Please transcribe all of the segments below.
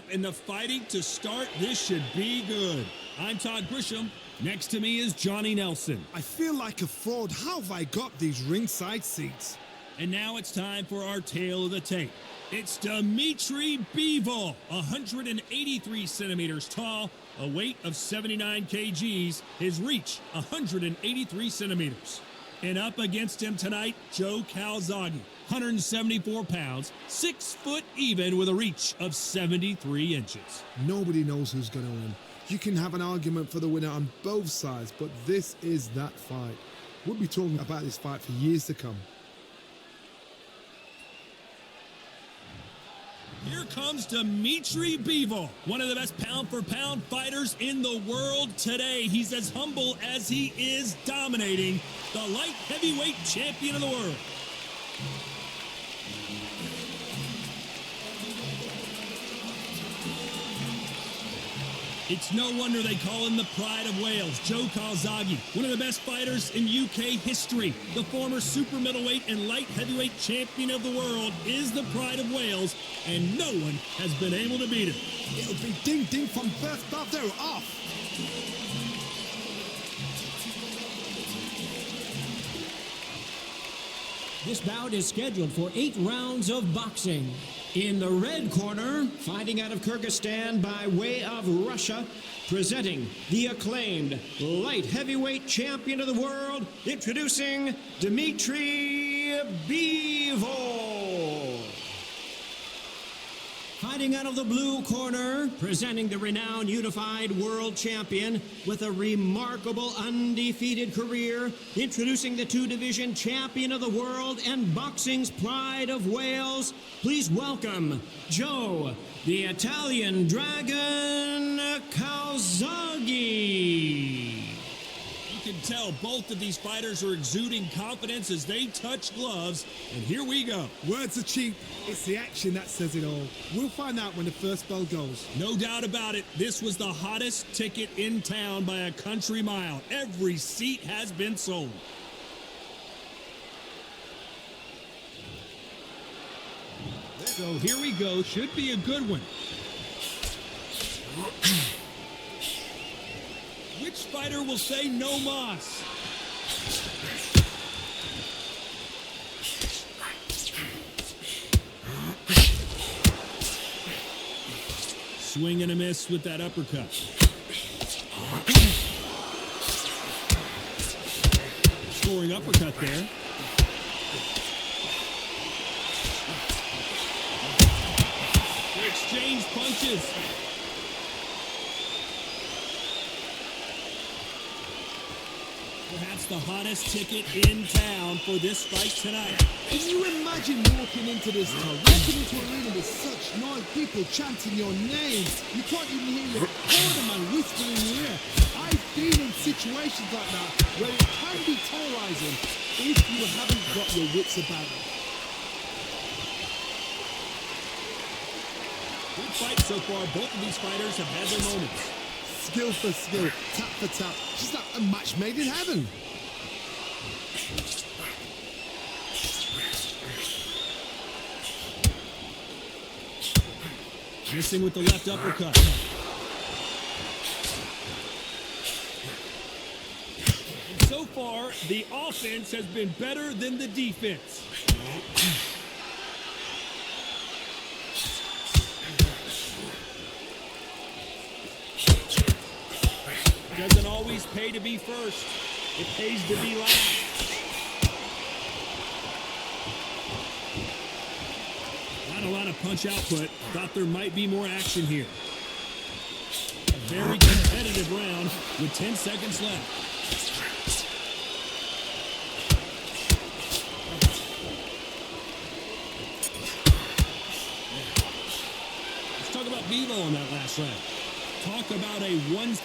top and the fighting to start. This should be good. I'm Todd Grisham. Next to me is Johnny Nelson. I feel like a fraud. How have I got these ringside seats? And now it's time for our tale of the tape. It's Dmitry Bivol, 183 centimeters tall, a weight of 79 kgs, his reach 183 centimeters. And up against him tonight, Joe Calzaghe, 174 pounds, 6 foot even with a reach of 73 inches. Nobody knows who's going to win. You can have an argument for the winner on both sides, but this is that fight. We'll be talking about this fight for years to come. Here comes Dmitry Bivol, one of the best pound-for-pound fighters in the world today. He's as humble as he is dominating, the light heavyweight champion of the world. It's no wonder they call him the Pride of Wales. Joe Calzaghe, one of the best fighters in UK history. The former super middleweight and light heavyweight champion of the world is the Pride of Wales, and no one has been able to beat him. It'll be ding-ding from first start. They're off. This bout is scheduled for 8 rounds of boxing. In the red corner, fighting out of Kyrgyzstan by way of Russia, presenting the acclaimed light heavyweight champion of the world, introducing Dmitry Bivol. Fighting out of the blue corner, presenting the renowned unified world champion with a remarkable undefeated career, introducing the 2-division champion of the world and boxing's Pride of Wales. Please welcome Joe, the Italian Dragon Calzaghe. You can tell both of these fighters are exuding confidence as they touch gloves, and here we go. Words are cheap. It's the action that says it all. We'll find out when the first bell goes. No doubt about it, this was the hottest ticket in town by a country mile. Every seat has been sold. So here we go. Should be a good one. Which fighter will say no mas? Swing and a miss with that uppercut. Scoring uppercut there. They exchange punches. Perhaps the hottest ticket in town for this fight tonight. Can you imagine walking into this town, walking into an arena with such noise, people chanting your name? You can't even hear your cornerman whispering in your ear. I've been in situations like that where it can be terrorizing if you haven't got your wits about you. Good fight so far. Both of these fighters have had their moments. Skill for skill, tap for tap. Just like a match made in heaven. Missing with the left uppercut. And so far, the offense has been better than the defense. Doesn't always pay to be first. It pays to be last. Not a lot of punch output. Thought there might be more action here. A very competitive round with 10 seconds left. Let's talk about Bivol in that last round. Talk about a one...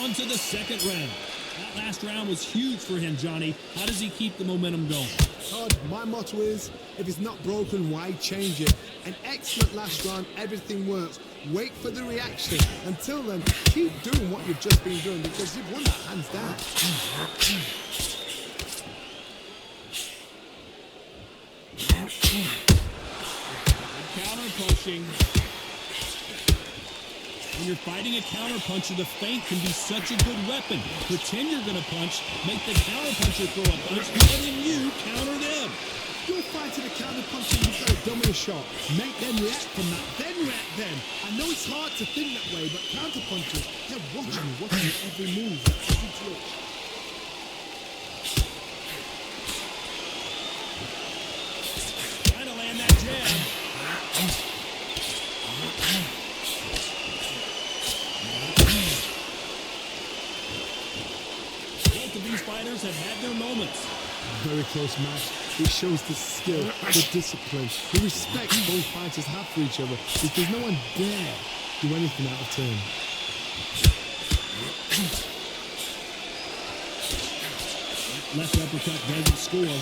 On to the second round. That last round was huge for him, Johnny. How does he keep the momentum going? Todd, my motto is, if it's not broken, why change it? An excellent last round, everything works. Wait for the reaction. Until then, keep doing what you've just been doing because you've won that hands down. counter-punching. When you're fighting a counter-puncher, the feint can be such a good weapon. Pretend you're going to punch, make the counter-puncher throw a punch, and then you counter them. You're fighting a counter-puncher, you've got to dummy a shot. Make them react from that, then react then. I know it's hard to think that way, but counter-punchers, they're watching every move, every twitch. Trying to land that jab. Both of these fighters have had their moments. Very close match. It shows the skill, the discipline, the respect both fighters have for each other, because no one dare do anything out of turn. Left uppercut doesn't score.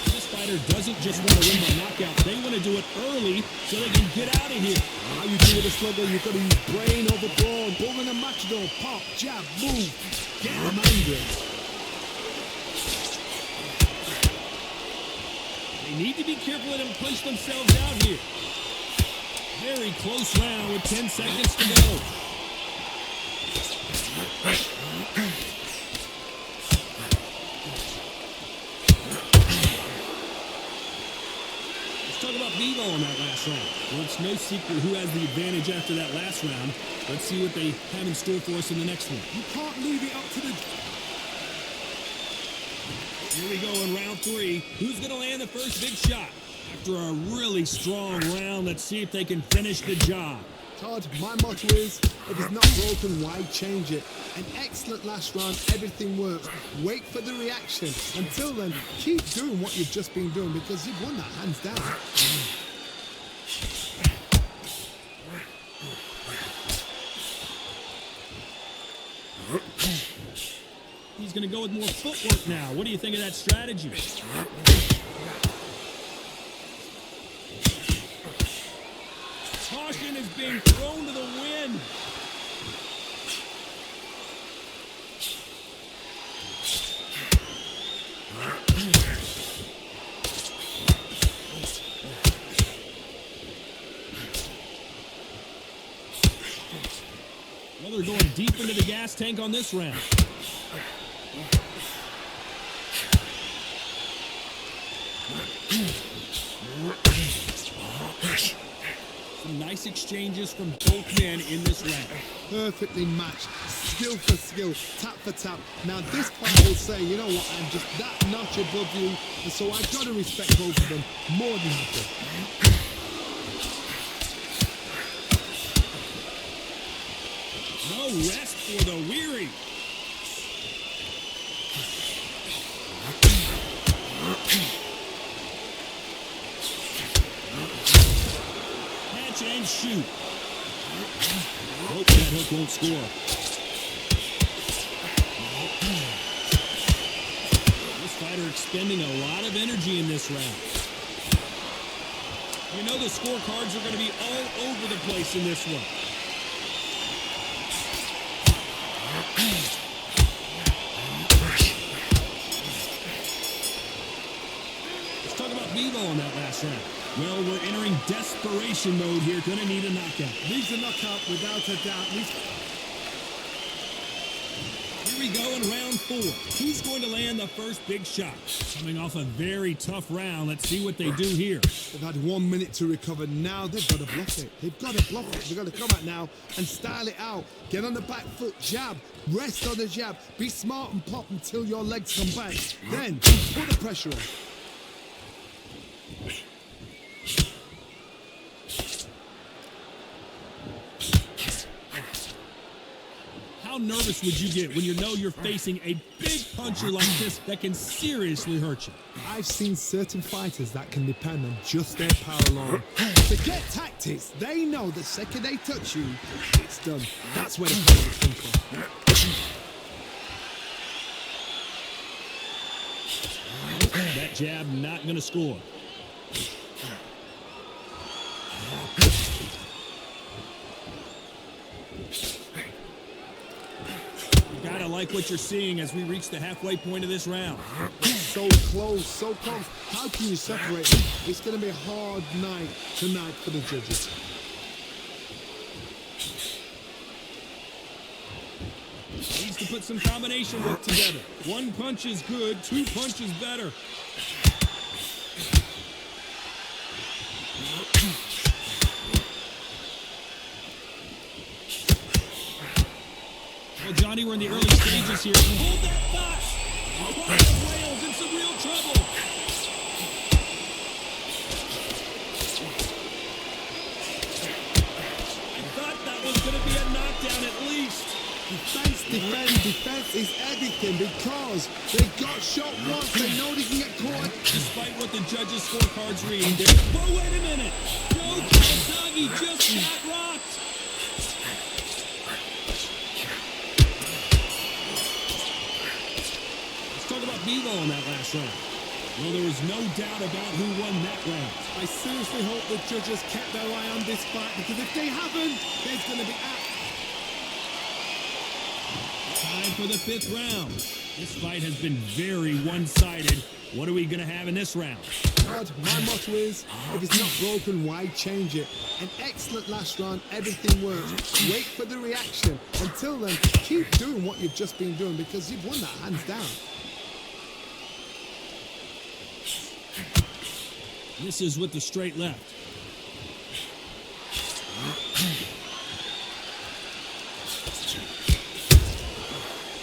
This fighter doesn't just want to win by knockout. They want to do it early so they can get out of here. How you do with a slugger, you've got to use brain over brawn. Bowling a matador, pop, jab, move. Get them angry. They need to be careful and punch themselves out here. Very close round with 10 seconds to go. Let's talk about Bivol in that last round. Well, it's no secret who has the advantage after that last round. Let's see what they have in store for us in the next one. You can't leave it up to the... Here we go in round 3. Who's going to land the first big shot? After a really strong round, let's see if they can finish the job. Todd, my motto is, if it's not broken, why change it? An excellent last round, everything works. Wait for the reaction. Until then, keep doing what you've just been doing, because you've won that hands down. He's going to go with more footwork now. What do you think of that strategy? Caution is being thrown to the wind. Well, they're going deep into the gas tank on this round. Some nice exchanges from both men in this round. Perfectly matched, skill for skill, tap for tap. Now this fight will say, you know what, I'm just that notch above you, and so I've got to respect both of them more than ever. No rest for the weary. Catch and shoot. Hope that hook won't score. This fighter expending a lot of energy in this round. You know the scorecards are going to be all over the place in this one. Let's talk about Bivol in that last round. Well, we're entering desperation mode here. Gonna need a knockout. Needs a knockout without a doubt. Here we go in round 4. Who's going to land the first big shot? Coming off a very tough round. Let's see what they do here. They've had 1 minute to recover. Now they've got to bluff it. They've got to bluff it. They've got to come out now and style it out. Get on the back foot, jab, rest on the jab. Be smart and pop until your legs come back. Then put the pressure on. How nervous would you get when you know you're facing a big puncher like this that can seriously hurt you? I've seen certain fighters that can depend on just their power alone. Forget tactics. They know the second they touch you, it's done. That's where the fight will come from. That jab not going to score. Gotta like what you're seeing as we reach the halfway point of this round. So close, so close. How can you separate them? It's going to be a hard night tonight for the judges. Needs to put some combination work together. One punch is good, two punches better. Well, Johnny, we're in the early stages here. Hold that thought! Wales in some real trouble. I thought that was going to be a knockdown at least. Defense is everything because they got shot once. They know they can get caught. Despite what the judges' scorecards read, oh, wait a minute! No, Calzaghe just got rocked! Let's talk about Bivol in that last round. Well, there was no doubt about who won that round. I seriously hope the judges kept their eye on this fight because if they haven't, there's going to be Time for the fifth round. This fight has been very one-sided. What are we going to have in this round? God, my motto is, if it's not broken, why change it? An excellent last round, everything works. Wait for the reaction. Until then, keep doing what you've just been doing because you've won that hands down. This is with the straight left.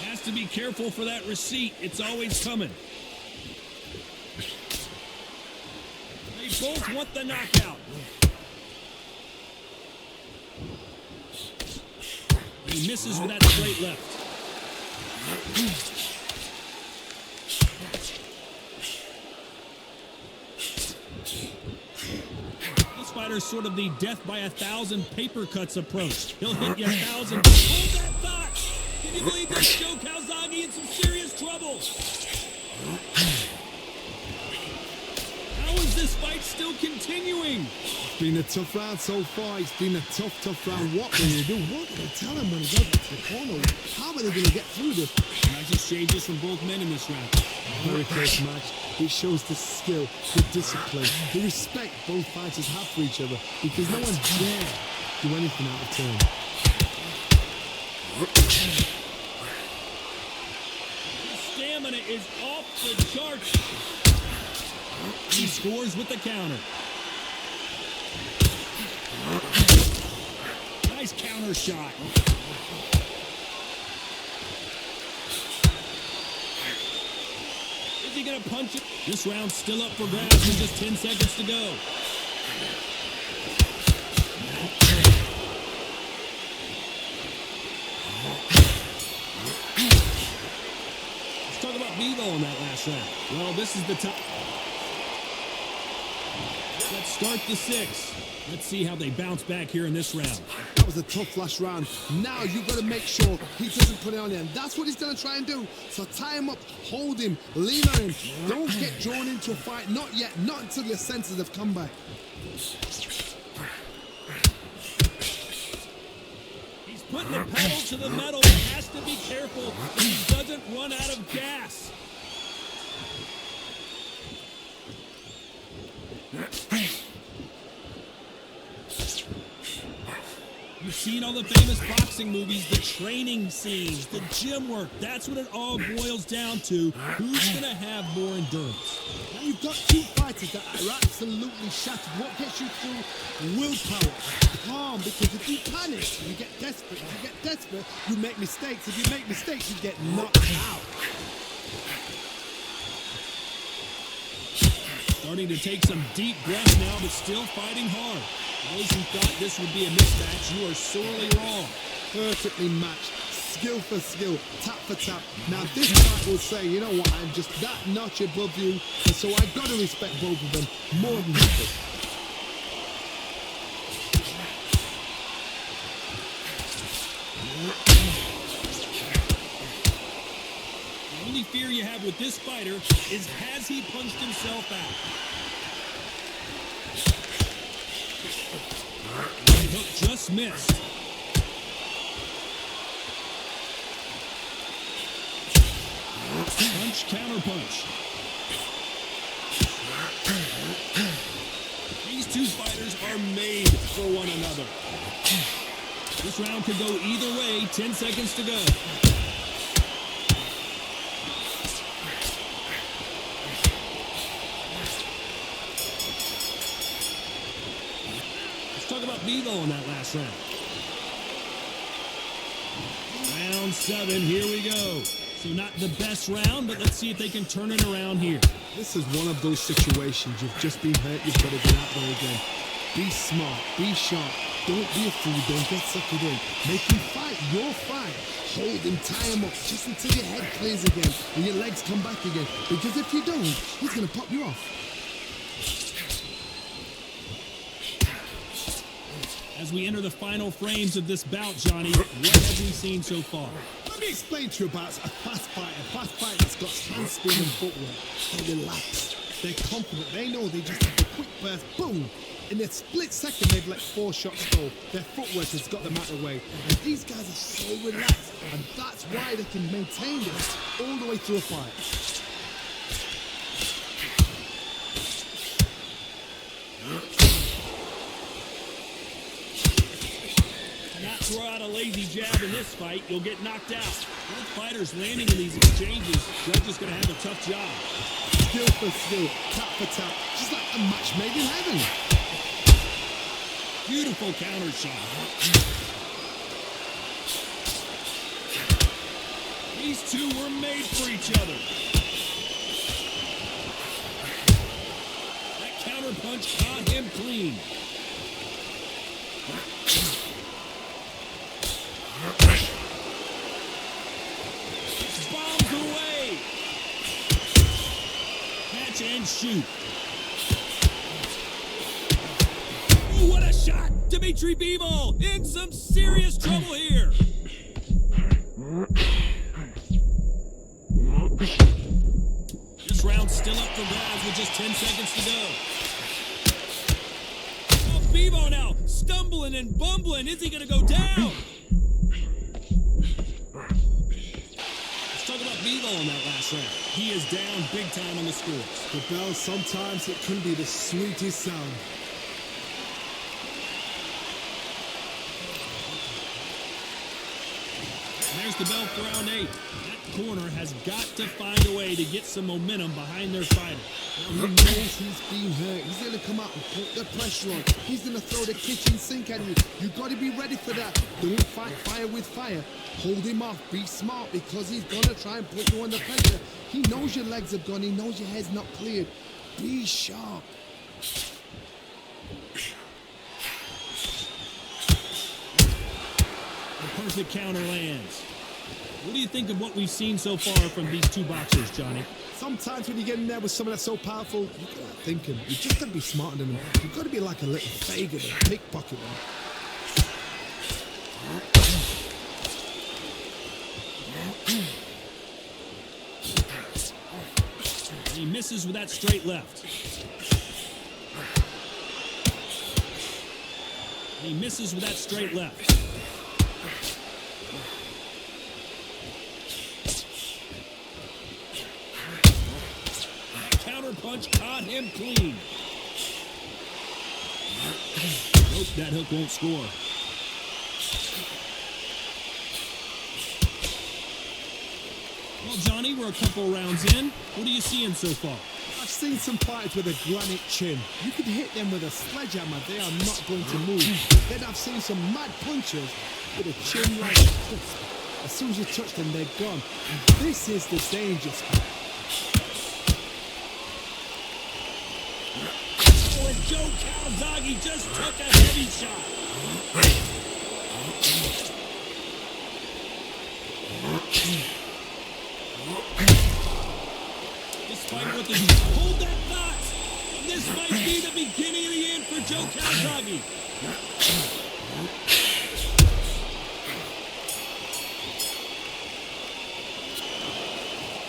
Has to be careful for that receipt. It's always coming. They both want the knockout. He misses with that straight left. This fighter's sort of the death by 1,000 paper cuts approach. He'll hit you 1,000. Hold that thought! Can you believe this? Joe Calzaghe in some serious trouble. How is this fight still continuing? It's been a tough round so far. It's been a tough round. What will you do? What will they tell him when he goes to the corner? How are they going to get through this? Nice exchanges from both men in this round. Very close match. It shows the skill, the discipline, the respect both fighters have for each other because no one dare do anything out of turn. His stamina is off the charts. He scores with the counter. Nice counter shot. Is he going to punch it? This round's still up for grabs with just 10 seconds to go. Let's talk about Bivol in that last round. Well, this is the time. Let's start the sixth. Let's see how they bounce back here in this round. That was a tough last round. Now you've got to make sure he doesn't put it on him. That's what he's going to try and do. So tie him up, hold him, lean on him. Don't get drawn into a fight. Not yet. Not until your senses have come back. He's putting the pedal to the metal. He has to be careful that he doesn't run out of gas. You've seen all the famous boxing movies, the training scenes, the gym work. That's what it all boils down to. Who's going to have more endurance? Now you've got two fighters that are absolutely shattered. What gets you through? Willpower. Calm, because if you panic, you get desperate. If you get desperate, you make mistakes. If you make mistakes, you get knocked out. Starting to take some deep breaths now, but still fighting hard. Those who thought this would be a mismatch, you are sorely wrong. Perfectly matched. Skill for skill, tap for tap. Now this fight will say, you know what, I'm just that notch above you, and so I got to respect both of them more than that. The only fear you have with this fighter is, has he punched himself out? Right hook just missed. Punch, counter punch. These two fighters are made for one another. This round could go either way. 10 seconds to go. Let's talk about Bivol in that last round. Round 7, here we go. So not the best round, but let's see if they can turn it around here. This is one of those situations. You've just been hurt. You've got to get out there again. Be smart. Be sharp. Don't be a fool. Don't get suckered in. Make him fight your fight. Hold him, tie him up, just until your head clears again and your legs come back again. Because if you don't, he's going to pop you off. As we enter the final frames of this bout, Johnny, what have we seen so far? Let me explain to you about a fast fighter. A fast fighter that's got hand speed and footwork. They're relaxed. They're confident. They know they just have a quick burst. Boom! In a split second, they've let 4 shots go. Their footwork has got them out of the way. And these guys are so relaxed. And that's why they can maintain this all the way through a fight. Not throw out a lazy jab in this fight, you'll get knocked out. Both fighters landing in these exchanges, Judge is going to have a tough job. Skill for skill, tap for tap, just like a match made in heaven. Beautiful counter shot. These two were made for each other. That counter punch caught him clean. Bombs away. Catch and shoot. Ooh, what a shot! Dmitry Bivol in some serious trouble here. This round's still up for grabs with just 10 seconds to go. Oh, Bivol now stumbling and bumbling. Is he going to go down? Let's talk about Bivol in that last round. He is down big time on the scores. The bell, sometimes it can be the sweetest sound. There's the bell for round 8. That corner has got to find a way to get some momentum behind their fighter. Now he knows he's being hurt. He's going to come out and put the pressure on. He's going to throw the kitchen sink at you. You've got to be ready for that. Don't fight fire with fire. Hold him off. Be smart because he's going to try and put you under pressure. He knows your legs have gone. He knows your head's not cleared. Be sharp. The perfect counter lands. What do you think of what we've seen so far from these two boxers, Johnny? Sometimes when you get in there with someone that's so powerful, you gotta think him. You just gotta be smarter than him. You've got to be like a little faggot and pickpocket him. He misses with that straight left. He misses with that straight left. Punch caught him clean. Nope, that hook won't score. Well, Johnny, we're a couple rounds in. What are you seeing so far? I've seen some fighters with a granite chin. You could hit them with a sledgehammer. They are not going to move. Then I've seen some mad punchers with a chin like this. As soon as you touch them, they're gone. And this is the danger spot. And Joe Calzaghe just took a heavy shot. This fight with the hold that thought. This might be the beginning of the end for Joe Calzaghe.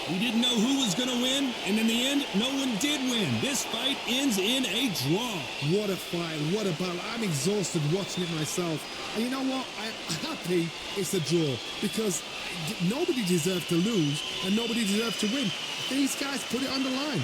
We didn't know who was going to win, and in the end, no one did win. This fight ends in a draw. What a fight, what a battle. I'm exhausted watching it myself. And you know what? I'm happy it's a draw because nobody deserved to lose and nobody deserved to win. These guys put it on the line.